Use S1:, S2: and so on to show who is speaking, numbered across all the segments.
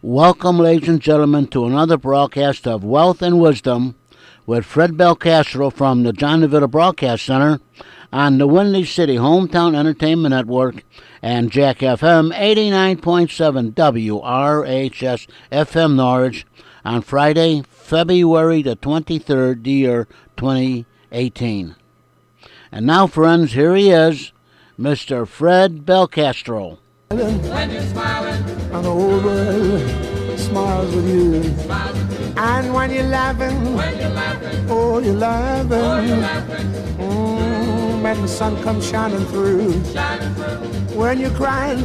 S1: Welcome, ladies and gentlemen, to another broadcast of Wealth and Wisdom with Fred Belcastro from the John DeVita Broadcast Center on the Windy City Hometown Entertainment Network and Jack FM 89.7 WRHS FM Norwich on Friday, February the 23rd, the year 2018. And now, friends, here he is, Mr. Fred Belcastro.
S2: When you're smiling, and the whole world smiles with you. And when you're laughing, oh, you're laughing. When the sun comes shining through. When you're crying,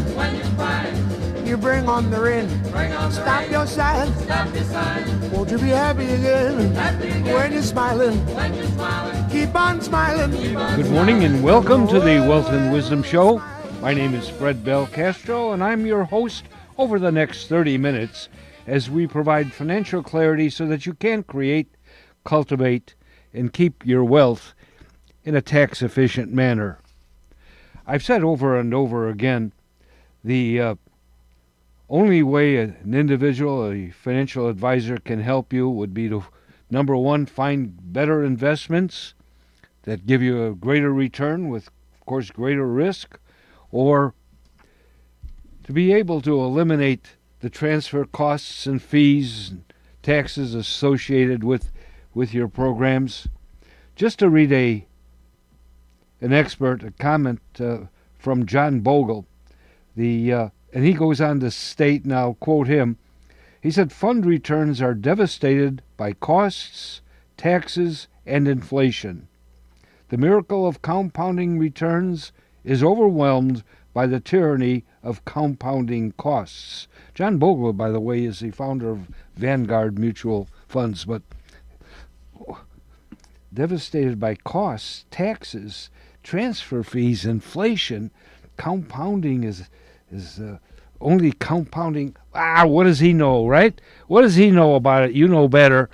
S2: you bring on the rain. Stop your sighing. Won't you be happy again? When you're smiling, keep on smiling.
S3: Good morning and welcome to the Wealth and Wisdom Show. My name is Fred Belcastro, and I'm your host over the next 30 minutes as we provide financial clarity so that you can create, cultivate, and keep your wealth in a tax-efficient manner. I've said over and over again, the only way an individual, a financial advisor, can help you would be to, number one, find better investments that give you a greater return with, of course, greater risk, or to be able to eliminate the transfer costs and fees and taxes associated with your programs. Just to read a comment from John Bogle, and he goes on to state, and I'll quote him, he said, "Fund returns are devastated by costs, taxes, and inflation. The miracle of compounding returns is overwhelmed by the tyranny of compounding costs." John Bogle, by the way, is the founder of Vanguard Mutual Funds, but devastated by costs, taxes, transfer fees, inflation, compounding is only compounding. What does he know, right? What does he know about it? You know better.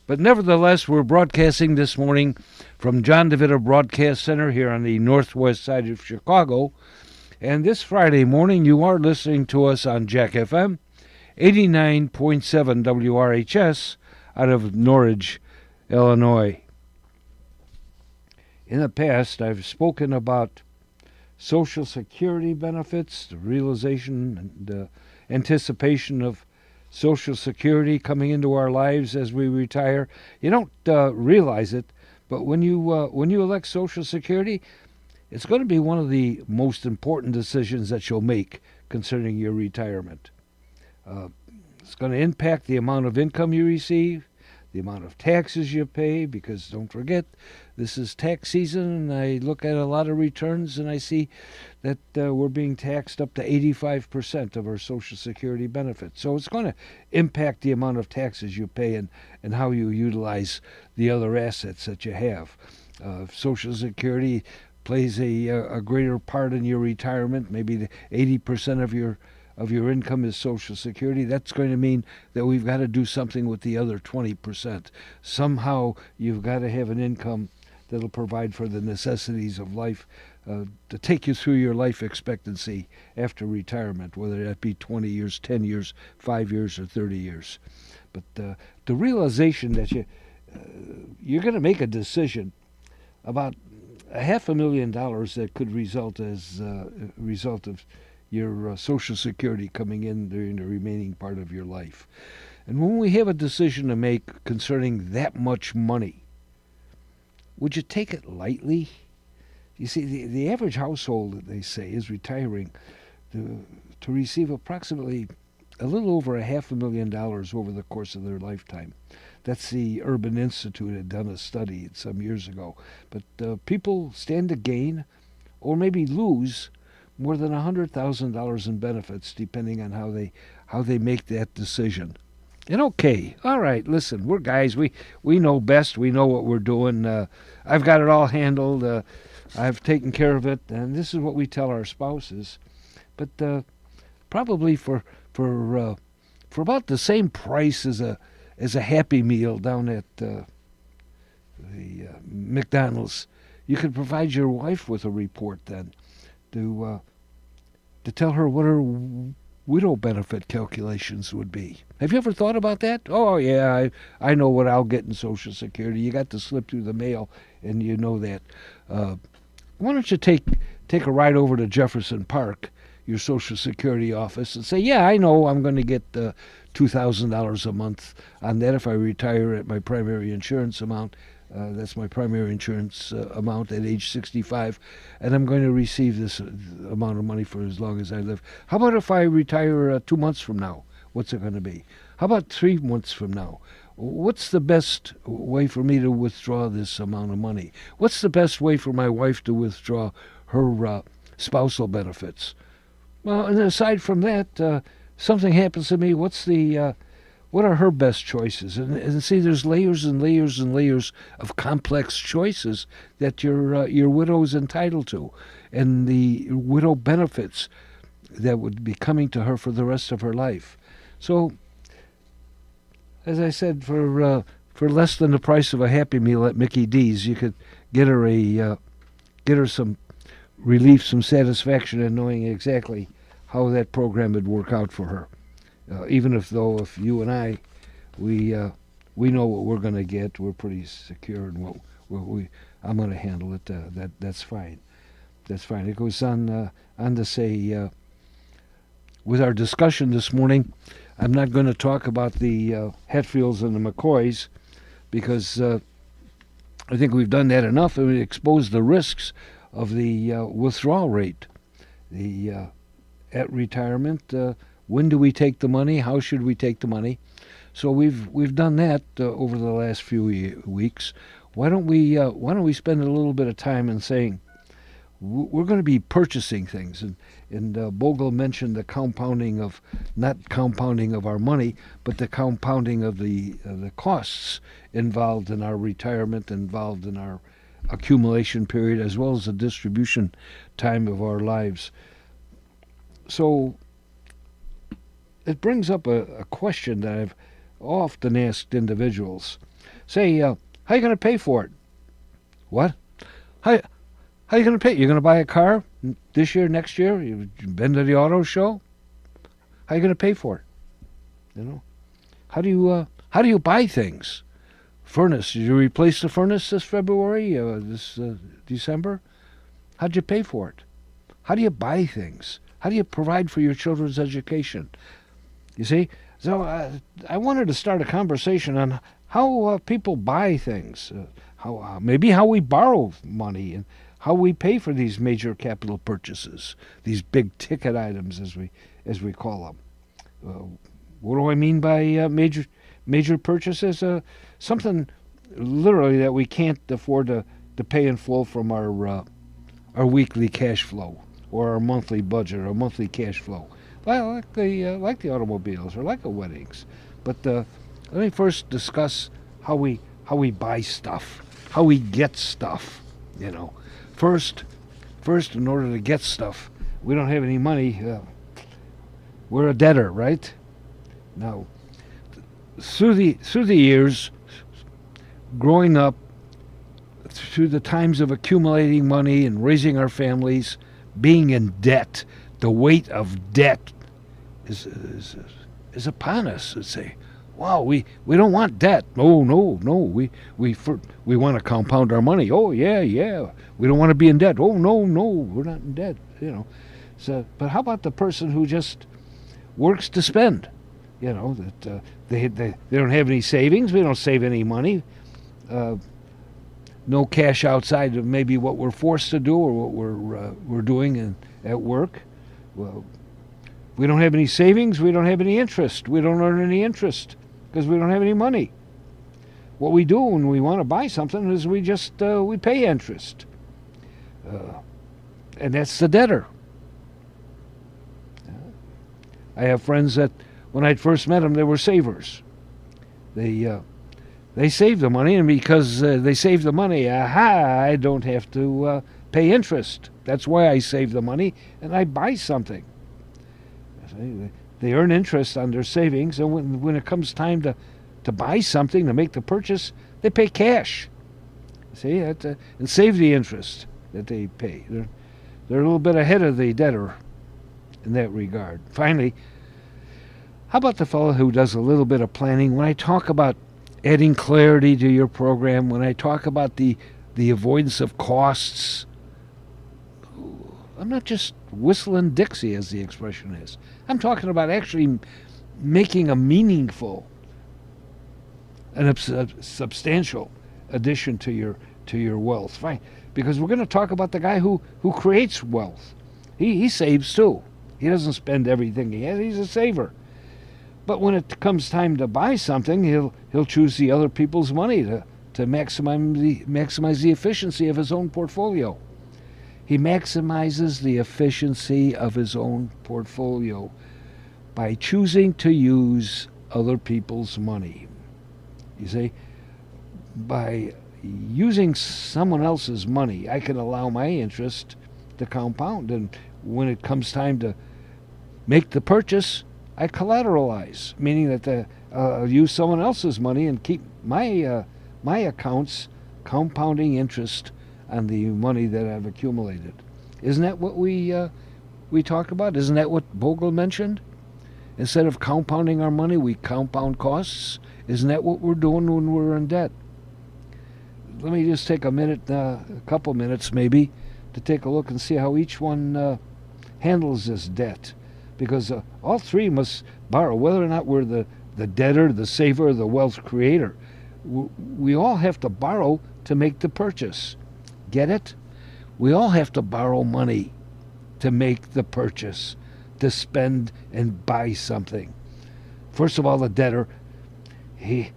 S3: But nevertheless, we're broadcasting this morning from John DeVita Broadcast Center here on the northwest side of Chicago. And this Friday morning, you are listening to us on Jack FM 89.7 WRHS out of Norwich, Illinois. In the past, I've spoken about Social Security benefits, the realization and anticipation of Social Security coming into our lives as we retire. You don't realize it, but when you elect Social Security, it's going to be one of the most important decisions that you'll make concerning your retirement. It's going to impact the amount of income you receive, the amount of taxes you pay, because don't forget, this is tax season, and I look at a lot of returns and I see that we're being taxed up to 85% of our Social Security benefits. So it's going to impact the amount of taxes you pay and how you utilize the other assets that you have. Social Security plays a greater part in your retirement. Maybe the 80% of your income is Social Security. That's going to mean that we've got to do something with the other 20%. Somehow you've got to have an income that'll provide for the necessities of life to take you through your life expectancy after retirement, whether that be 20 years, 10 years, 5 years, or 30 years. But the realization that you're going to make a decision about $500,000 that could result as a result of your Social Security coming in during the remaining part of your life. And when we have a decision to make concerning that much money, would you take it lightly? You see, the average household, they say, is retiring to receive approximately a little over $500,000 over the course of their lifetime. That's the Urban Institute had done a study some years ago. But people stand to gain or maybe lose more than $100,000 in benefits, depending on how they make that decision. And okay, all right, listen, we're guys. We know best. We know what we're doing. I've got it all handled. I've taken care of it, and this is what we tell our spouses. But probably for about the same price as a Happy Meal down at the McDonald's, you could provide your wife with a report then to tell her what widow benefit calculations would be. Have you ever thought about that? Oh, yeah, I know what I'll get in Social Security. You got the slip through the mail, and you know that. Why don't you take a ride over to Jefferson Park, your Social Security office, and say, yeah, I know I'm going to get $2,000 a month on that if I retire at my primary insurance amount. That's my primary insurance amount at age 65, and I'm going to receive this amount of money for as long as I live. How about if I retire 2 months from now? What's it going to be? How about 3 months from now? What's the best way for me to withdraw this amount of money? What's the best way for my wife to withdraw her spousal benefits? Well, and aside from that, something happens to me. What are her best choices? And see, there's layers and layers and layers of complex choices that your widow is entitled to, and the widow benefits that would be coming to her for the rest of her life. So, as I said, for less than the price of a Happy Meal at Mickey D's, you could get her some relief, some satisfaction in knowing exactly how that program would work out for her. Even if you and I, we know what we're going to get, we're pretty secure in I'm going to handle it. That's fine. That's fine. It goes on to say, with our discussion this morning, I'm not going to talk about the Hatfields and the McCoys, because I think we've done that enough, and we exposed the risks of the withdrawal rate. At retirement, when do we take the money? How should we take the money? So we've done that over the last few weeks. Why don't we spend a little bit of time in saying we're going to be purchasing things, and Bogle mentioned the compounding of, not compounding of our money, but the compounding of the costs involved in our retirement, involved in our accumulation period, as well as the distribution time of our lives. So it brings up a question that I've often asked individuals. Say, how are you going to pay for it? What? How are you going to pay? You're going to buy a car this year, next year? You've been to the auto show? How are you going to pay for it? You know, how do you buy things? Furnace. Did you replace the furnace this February? This December? How'd you pay for it? How do you buy things? How do you provide for your children's education? You see? So I wanted to start a conversation on how people buy things, maybe how we borrow money, and how we pay for these major capital purchases, these big ticket items as we call them. What do I mean by major purchases? Something literally that we can't afford to pay in full from our weekly cash flow, or our monthly budget, or monthly cash flow. Well, like the automobiles, or like the weddings. But let me first discuss how we buy stuff, how we get stuff. You know, first, in order to get stuff, we don't have any money. We're a debtor, right? Now, through the years, growing up, through the times of accumulating money and raising our families, being in debt, the weight of debt is upon us. To say, wow, we don't want debt. No, we want to compound our money. Oh yeah. We don't want to be in debt. Oh no, we're not in debt. You know. So, but how about the person who just works to spend? You know, that they don't have any savings. We don't save any money. No cash outside of maybe what we're forced to do, or what we're doing at work. Well, we don't have any savings. We don't have any interest. We don't earn any interest because we don't have any money. What we do when we want to buy something is we just we pay interest, and that's the debtor. I have friends that when I first met them, they were savers. They saved the money, and because they saved the money, I don't have to pay interest. That's why I save the money, and I buy something. They earn interest on their savings, and when it comes time to buy something, to make the purchase, they pay cash. See, and save the interest that they pay. They're a little bit ahead of the debtor in that regard. Finally, How about the fellow who does a little bit of planning? When I talk about adding clarity to your program, when I talk about the avoidance of costs, I'm not just whistling Dixie, as the expression is. I'm talking about actually making a meaningful and a substantial addition to your wealth, right? Because we're going to talk about the guy who creates wealth. He saves too. He doesn't spend everything he has. He's a saver. But when it comes time to buy something, he'll choose the other people's money to maximize the efficiency of his own portfolio. He maximizes the efficiency of his own portfolio by choosing to use other people's money. You see, by using someone else's money, I can allow my interest to compound. And when it comes time to make the purchase, I collateralize, meaning that I'll use someone else's money and keep my accounts compounding interest on the money that I've accumulated. Isn't that what we talk about? Isn't that what Bogle mentioned? Instead of compounding our money, we compound costs. Isn't that what we're doing when we're in debt? Let me just take a couple minutes maybe, to take a look and see how each one handles this debt. Because all three must borrow, whether or not we're the debtor, the saver, the wealth creator. We all have to borrow to make the purchase. Get it? We all have to borrow money to make the purchase, to spend and buy something. First of all, the debtor, he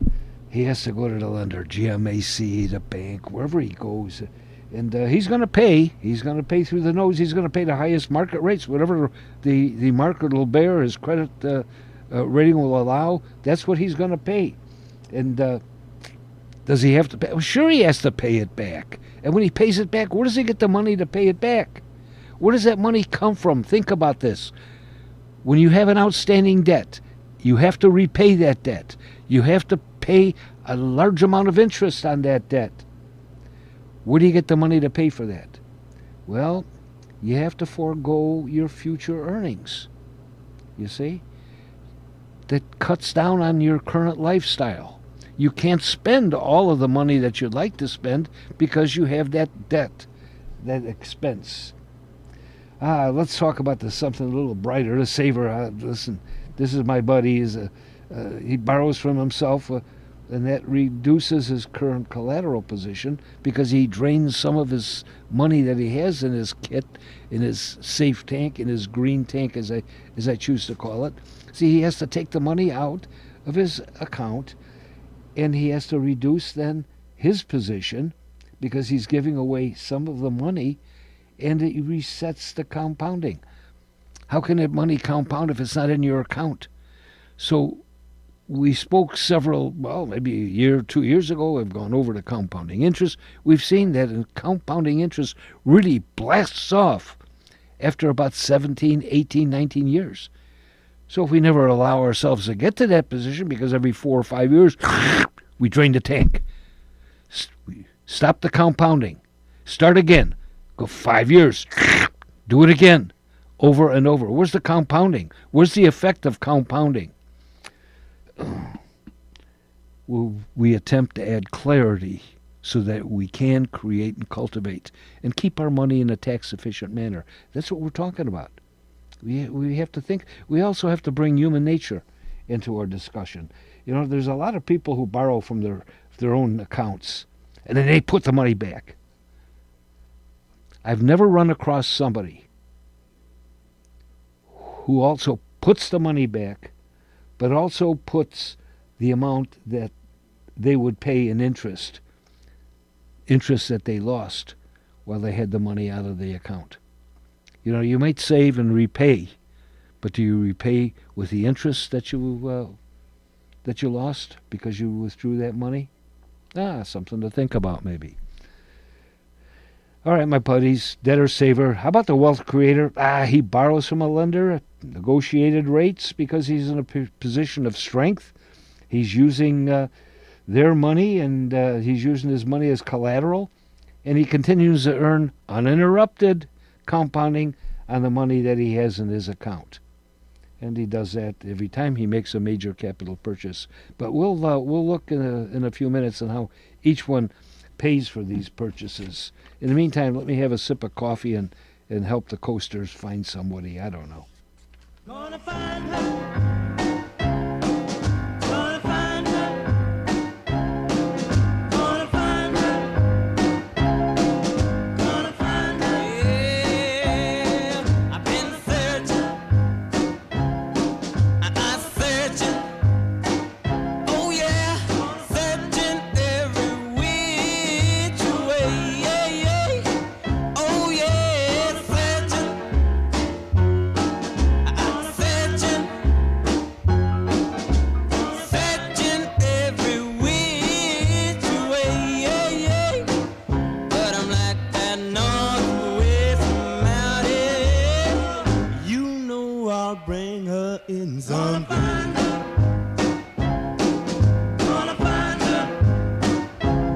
S3: has to go to the lender, GMAC, the bank, wherever he goes. And he's going to pay. He's going to pay through the nose. He's going to pay the highest market rates, whatever the market will bear, his credit rating will allow. That's what he's going to pay. And does he have to pay? Well, sure, he has to pay it back. And when he pays it back, where does he get the money to pay it back? Where does that money come from? Think about this. When you have an outstanding debt, you have to repay that debt. You have to pay a large amount of interest on that debt. Where do you get the money to pay for that? Well, you have to forego your future earnings. You see? That cuts down on your current lifestyle. You can't spend all of the money that you'd like to spend because you have that debt, that expense. Let's talk about something a little brighter. The saver, listen, this is my buddy. He borrows from himself, and that reduces his current collateral position because he drains some of his money that he has in his kit, in his safe tank, in his green tank, as I choose to call it. See, he has to take the money out of his account, and he has to reduce then his position because he's giving away some of the money, and it resets the compounding. How can that money compound if it's not in your account? So we spoke maybe a year, 2 years ago. We've gone over to compounding interest. We've seen that compounding interest really blasts off after about 17, 18, 19 years. So if we never allow ourselves to get to that position, because every 4 or 5 years we drain the tank, stop the compounding, start again, go 5 years, do it again, over and over. Where's the compounding? Where's the effect of compounding? We attempt to add clarity so that we can create and cultivate and keep our money in a tax-efficient manner. That's what we're talking about. We have to think. We also have to bring human nature into our discussion. You know, there's a lot of people who borrow from their own accounts, and then they put the money back. I've never run across somebody who also puts the money back, but also puts the amount that they would pay in interest that they lost while they had the money out of the account. You know, you might save and repay, but do you repay with the interest that you lost because you withdrew that money? Something to think about maybe. All right, my buddies, debtor saver. How about the wealth creator? He borrows from a lender at negotiated rates because he's in a position of strength. He's using their money, and he's using his money as collateral, and he continues to earn uninterrupted compounding on the money that he has in his account. and he does that every time he makes a major capital purchase. But we'll look in a few minutes on how each one pays for these purchases. In the meantime, let me have a sip of coffee and help the coasters find somebody. I don't know.
S4: Gonna find her. Gonna find her. Gonna find her. Gonna find her. Yeah, I've been searching. I'm searching. Oh yeah, searching every which way. Yeah, yeah. Oh yeah, searching. I'm searching. Searching every which way. Yeah, yeah. But I'm like that northwest mountain. You know I'll bring her in someday. Gonna find her.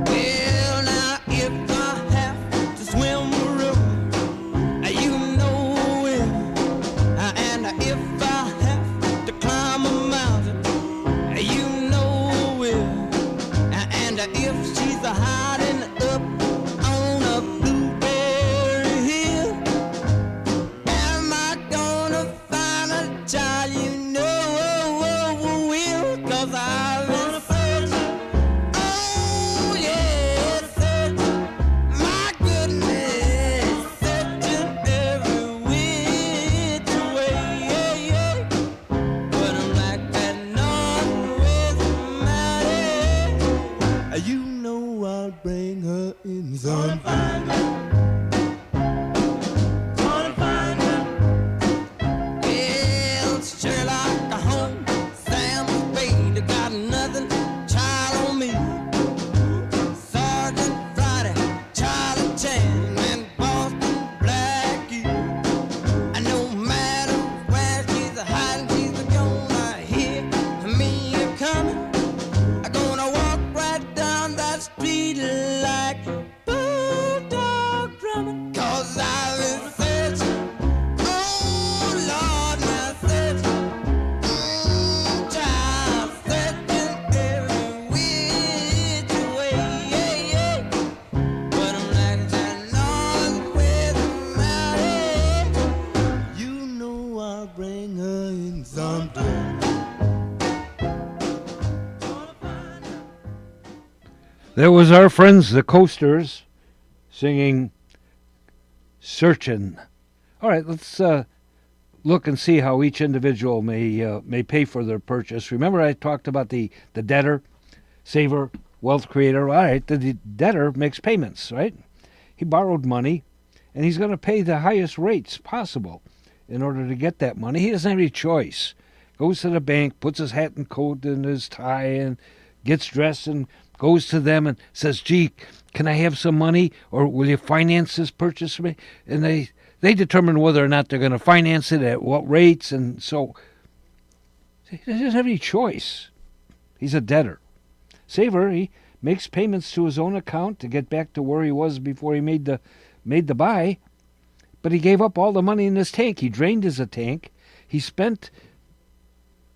S4: Well, now if I have to swim the river, you know it. And if I have to climb a mountain, you know it. And if she's hiding up on a blueberry hill, am I gonna find a child? You know will, 'cause I've been searching. Oh yeah, searching. My goodness, searching every which way. Yeah, yeah. But I'm like that northwest mountain. You know I'll bring her in someday. Gonna find her. Well, Sherlock Holmes, Sam Spade, got nothing, child on me. Sergeant Friday, Charlie Chan, and Boston Blackie. And no matter where she's hiding, she's gonna hear me coming. I'm gonna walk right down that street like bulldog drumming. 'Cause I've been searching. Oh Lord, now searching. Child, searching every which way. Yeah, yeah. But I'm like that northwest mountain. You know I'll bring her in someday.
S3: There was our friends, the Coasters, singing Searchin'. All right, let's look and see how each individual may pay for their purchase. Remember I talked about the debtor, saver, wealth creator. All right, the debtor makes payments, right? He borrowed money, and he's going to pay the highest rates possible in order to get that money. He doesn't have any choice. Goes to the bank, puts his hat and coat and his tie, and gets dressed and goes to them and says, gee, can I have some money, or will you finance this purchase for me? And they determine whether or not they're going to finance it, at what rates, and so he doesn't have any choice. He's a debtor. Saver, he makes payments to his own account to get back to where he was before he made the buy, but he gave up all the money in his tank. He drained his tank. He spent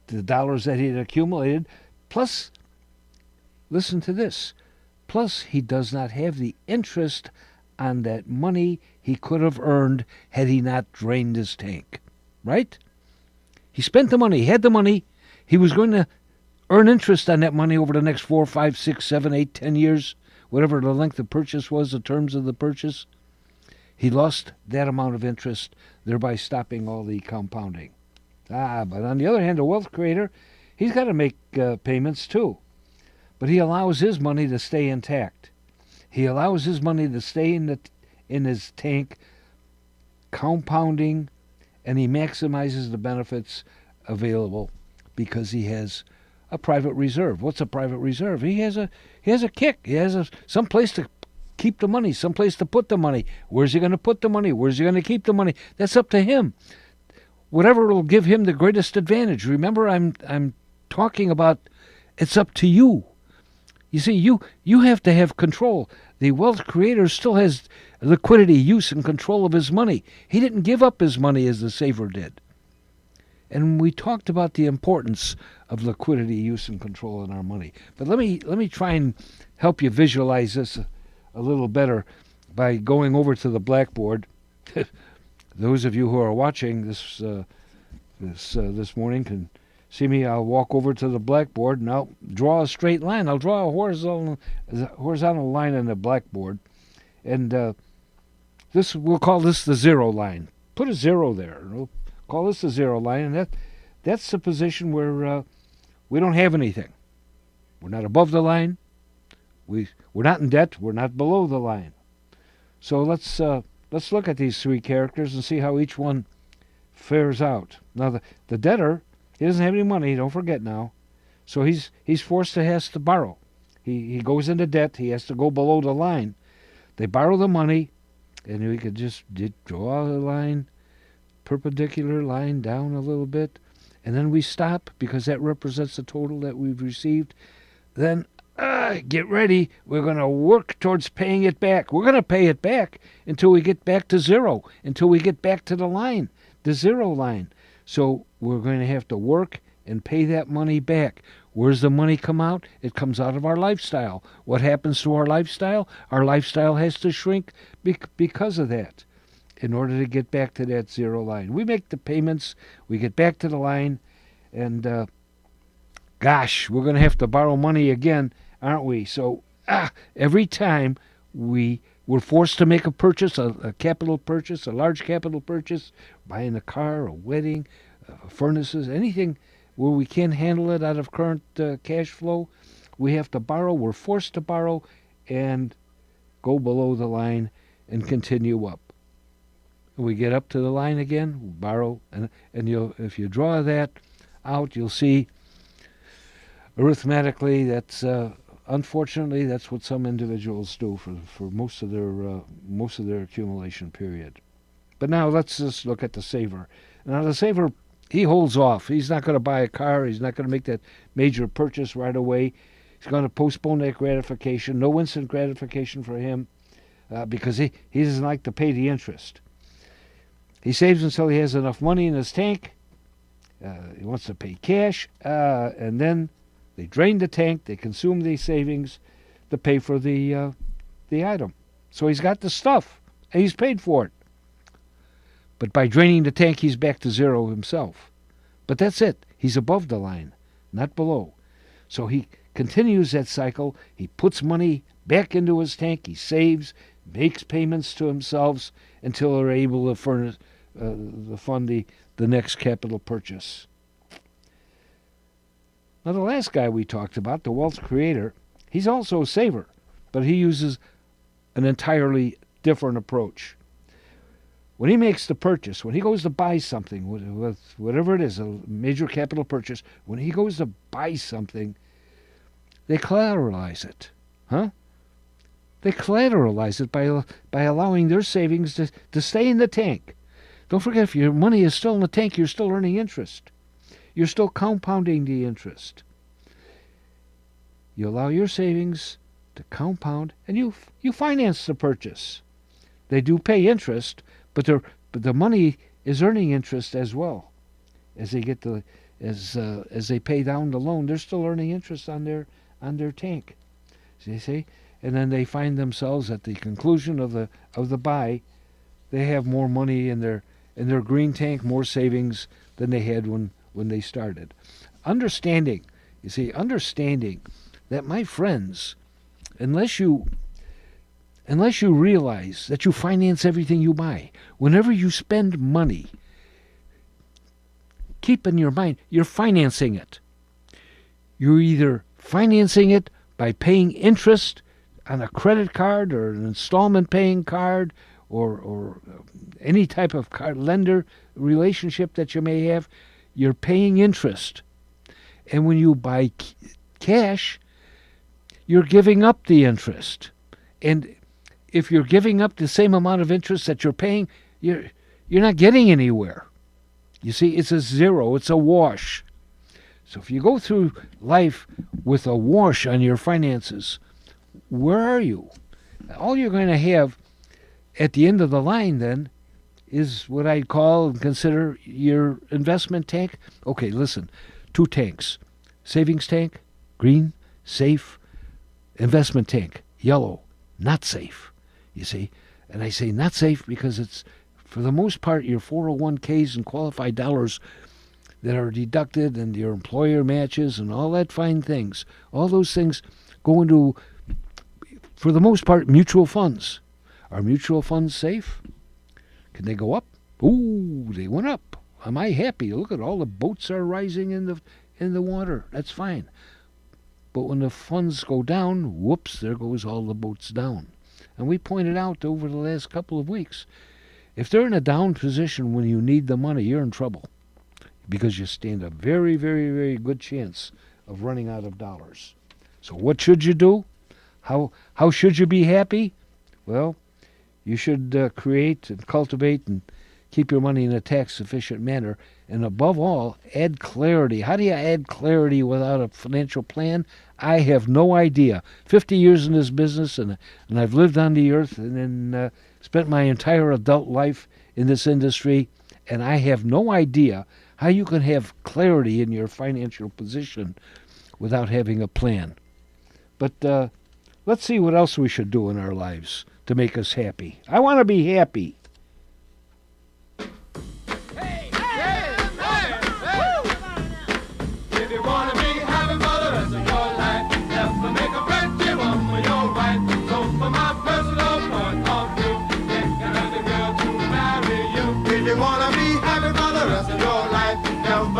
S3: the dollars that he had accumulated, plus, listen to this, plus he does not have the interest on that money he could have earned had he not drained his tank, right? He spent the money, he had the money, he was going to earn interest on that money over the next 4, 5, 6, 7, 8, 10 years, whatever the length of purchase was, the terms of the purchase. He lost that amount of interest, thereby stopping all the compounding. But on the other hand, a wealth creator, he's got to make payments too. But he allows his money to stay intact. He allows his money to stay in his tank, compounding, and he maximizes the benefits available because he has a private reserve. What's a private reserve? He has a kick. He has some place to keep the money, some place to put the money. Where's he going to put the money? Where's he going to keep the money? That's up to him. Whatever will give him the greatest advantage. Remember, I'm talking about it's up to you. You see, you have to have control. The wealth creator still has liquidity, use, and control of his money. He didn't give up his money as the saver did. And we talked about the importance of liquidity, use, and control in our money. But let me try and help you visualize this a little better by going over to the blackboard. Those of you who are watching this morning can see me. I'll walk over to the blackboard and I'll draw a straight line. I'll draw a horizontal line on the blackboard, and we'll call this the zero line. Put a zero there. We'll call this the zero line, and that's the position where we don't have anything. We're not above the line. We're not in debt. We're not below the line. So let's look at these three characters and see how each one fares out. Now the debtor, he doesn't have any money. Don't forget now. So he's forced to has to borrow. He goes into debt. He has to go below the line. They borrow the money, and we could just draw a line, perpendicular line down a little bit, and then we stop because that represents the total that we've received. Then get ready. We're going to work towards paying it back. We're going to pay it back until we get back to zero, until we get back to the line, the zero line. So we're going to have to work and pay that money back. Where's the money come out? It comes out of our lifestyle. What happens to our lifestyle? Our lifestyle has to shrink because of that in order to get back to that zero line. We make the payments, we get back to the line, and gosh, we're going to have to borrow money again, aren't we? So every time we're forced to make a purchase, a capital purchase, a large capital purchase, buying a car, a wedding, furnaces, anything where we can't handle it out of current cash flow, we have to borrow. We're forced to borrow and go below the line and continue up. We get up to the line again, we borrow, and if you draw that out, you'll see arithmetically that's unfortunately that's what some individuals do for most of their accumulation period. But now let's just look at the saver. Now the saver, he holds off. He's not going to buy a car. He's not going to make that major purchase right away. He's going to postpone that gratification. No instant gratification for him because he doesn't like to pay the interest. He saves until he has enough money in his tank. He wants to pay cash, and then they drain the tank. They consume the savings to pay for the item. So he's got the stuff, and he's paid for it. But by draining the tank, he's back to zero himself. But that's it. He's above the line, not below. So he continues that cycle. He puts money back into his tank. He saves, makes payments to himself until they're able to fund the next capital purchase. Now, the last guy we talked about, the wealth creator, he's also a saver, but he uses an entirely different approach. When he makes the purchase, when he goes to buy something, with whatever it is, a major capital purchase, when he goes to buy something, they collateralize it. They collateralize it by allowing their savings to stay in the tank. Don't forget, if your money is still in the tank, you're still earning interest. You're still compounding the interest. You allow your savings to compound, and you finance the purchase. They do pay interest, but the money is earning interest as well. As they get as they pay down the loan, they're still earning interest on their tank. You see, and then they find themselves at the conclusion of the buy, they have more money in their green tank, more savings than they had when they started. Understanding that, my friends, unless you realize that you finance everything you buy, whenever you spend money, keep in your mind, you're financing it. You're either financing it by paying interest on a credit card or an installment paying card or any type of card lender relationship that you may have. You're paying interest. And when you buy cash, you're giving up the interest. And if you're giving up the same amount of interest that you're paying, you're not getting anywhere. You see, it's a zero. It's a wash. So if you go through life with a wash on your finances, where are you? All you're going to have at the end of the line then is what I'd call and consider your investment tank. Okay, listen, 2 tanks. Savings tank, green, safe. Investment tank, yellow, not safe, you see. And I say not safe because it's, for the most part, your 401ks and qualified dollars that are deducted and your employer matches and all that fine things. All those things go into, for the most part, mutual funds. Are mutual funds safe? Can they go up? Ooh, they went up. Am I happy? Look at all the boats are rising in the water. That's fine. But when the funds go down, whoops, there goes all the boats down. And we pointed out over the last couple of weeks, if they're in a down position when you need the money, you're in trouble, because you stand a very, very, very good chance of running out of dollars. So what should you do? How should you be happy? Well, you should create and cultivate and keep your money in a tax-efficient manner. And above all, add clarity. How do you add clarity without a financial plan? I have no idea. 50 years in this business, and I've lived on the earth and then spent my entire adult life in this industry, and I have no idea how you can have clarity in your financial position without having a plan. But let's see what else we should do in our lives to make us happy. I want to be happy.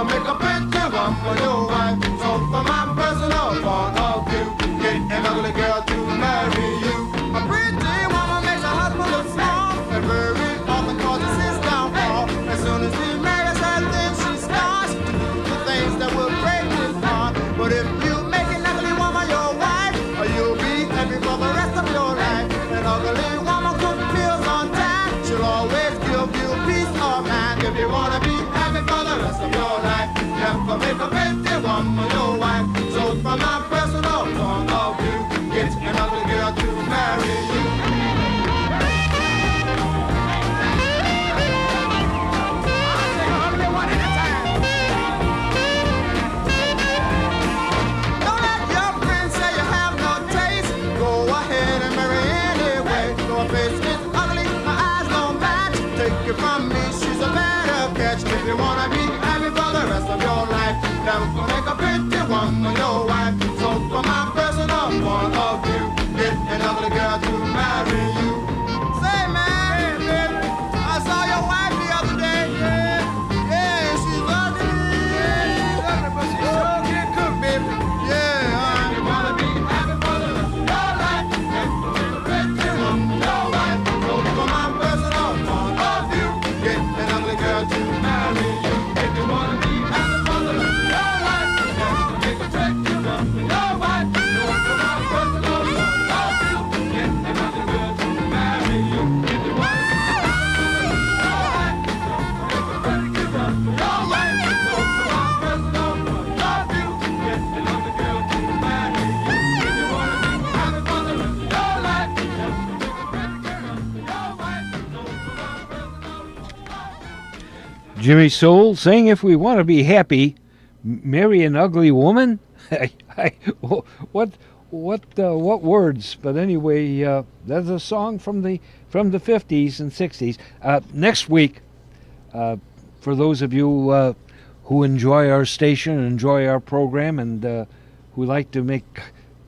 S2: Make a picture one for your wife. So for my personal point of view, get an ugly girl to marry you. A pretty woman makes a husband look small, and very often causes his downfall. As soon as he marries her, then she starts to do the things that will break his heart. But if you make an ugly woman your wife, you'll be happy for the rest of your life. An ugly woman cooks meals on time. She'll always give you peace of mind. If you wanna be happy for the rest of your life, never make a pretty woman your wife. So from my personal point of view, get an ugly girl to marry you. I'll take an ugly one at a time. Don't let your friends say you have no taste. Go ahead and marry anyway. Your face is ugly, my eyes don't match. Take it from me, she's a better catch. If you wanna be happy for the rest of your life, never make a pretty woman your wife. So from my personal point of view, get an ugly girl to marry you. Say man, hey, baby, I saw your wife the other day. Yeah, she's ugly. Yeah, she's ugly, but she sure can cook, baby. Yeah, you wanna be happy for the rest of your life, never make a pretty woman your wife. So from my personal point of view, get an ugly girl to marry you. If you wanna be happy for the rest of your life, never make a pretty woman your wife. So from my personal point of view, get an ugly girl to marry you. If you wanna be happy for the rest of your life, never make a pretty woman your wife. So from my personal point of view, get an ugly girl to marry you. If you wanna be happy for the rest of your life, never make a pretty woman your wife. So from my personal point of view.
S3: Jimmy Soul saying if we want to be happy, marry an ugly woman? What words? But anyway, that's a song from the 50s and 60s. Next week, for those of you who enjoy our station, enjoy our program, and who like to make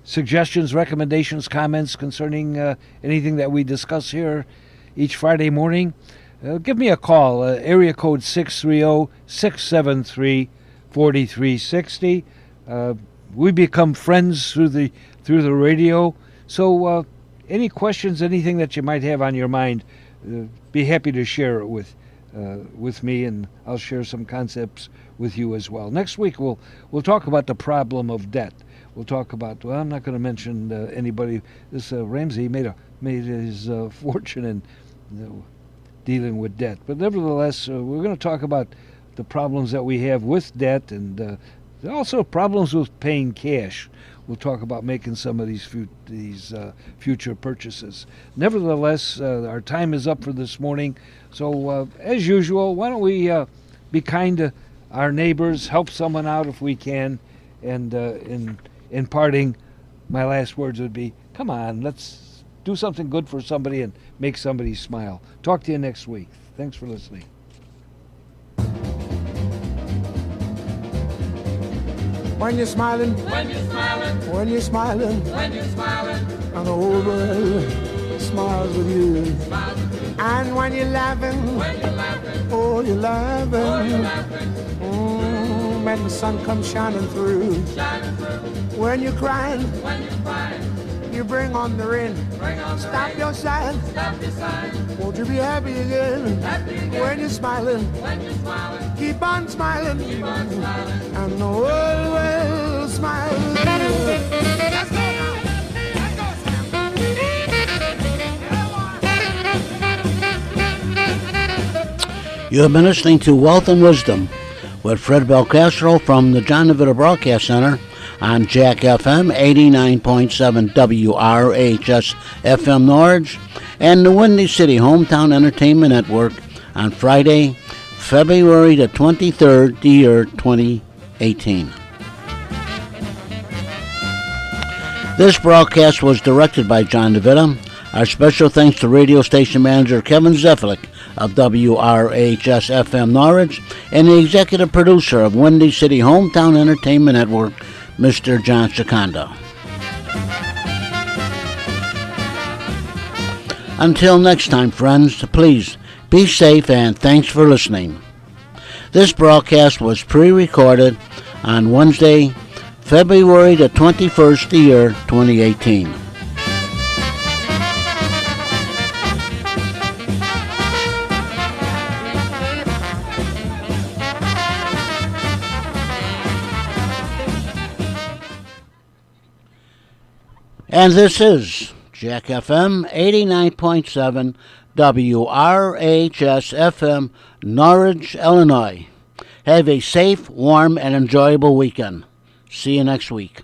S3: suggestions, recommendations, comments concerning anything that we discuss here each Friday morning, give me a call, area code 630-673-4360. We become friends through the radio. So any questions, anything that you might have on your mind, be happy to share it with me, and I'll share some concepts with you as well. Next week we'll talk about the problem of debt. We'll talk about, well, I'm not going to mention anybody. This Ramsey made his fortune in dealing with debt, but nevertheless, we're going to talk about the problems that we have with debt and There are also problems with paying cash. We'll talk about making some of these future purchases. Nevertheless, our time is up for this morning. So, as usual, why don't we be kind to our neighbors, help someone out if we can, and in parting, my last words would be, come on, let's do something good for somebody and make somebody smile. Talk to you next week. Thanks for listening.
S2: When you're smiling,
S5: When you're smiling,
S2: when you're smiling,
S5: when you're smiling,
S2: and the whole world smiles with you. And when you're laughing,
S5: when you're laughing,
S2: oh, you're laughing.
S5: oh, you're laughing,
S2: When the sun comes shining through.
S5: shining through.
S2: When you're crying,
S5: When you're crying,
S2: you bring on the rain.
S5: bring on the
S2: Stop
S5: rain,
S2: your sighing.
S5: stop your sighing,
S2: Won't you be happy again?
S5: happy again.
S2: When you're smiling,
S5: When you're smiling,
S2: keep on smiling.
S5: keep on smiling.
S2: And the world will smile with you.
S5: Let's go now. Let's go, Sam.
S1: You have been listening to Wealth and Wisdom with Fred Belcastro from the John DeVita Broadcast Center on Jack FM 89.7 WRHS FM Norwich and the Windy City Hometown Entertainment Network on Friday, February the 23rd, the year 2018. This broadcast was directed by John DeVita. Our special thanks to radio station manager Kevin Zeflik of WRHS FM Norwich and the executive producer of Windy City Hometown Entertainment Network, Mr. John Secondo. Until next time, friends, please be safe and thanks for listening. This broadcast was pre-recorded on Wednesday, February the 21st, the year 2018. And this is Jack FM 89.7 WRHS FM, Norwich, Illinois. Have a safe, warm, and enjoyable weekend. See you next week.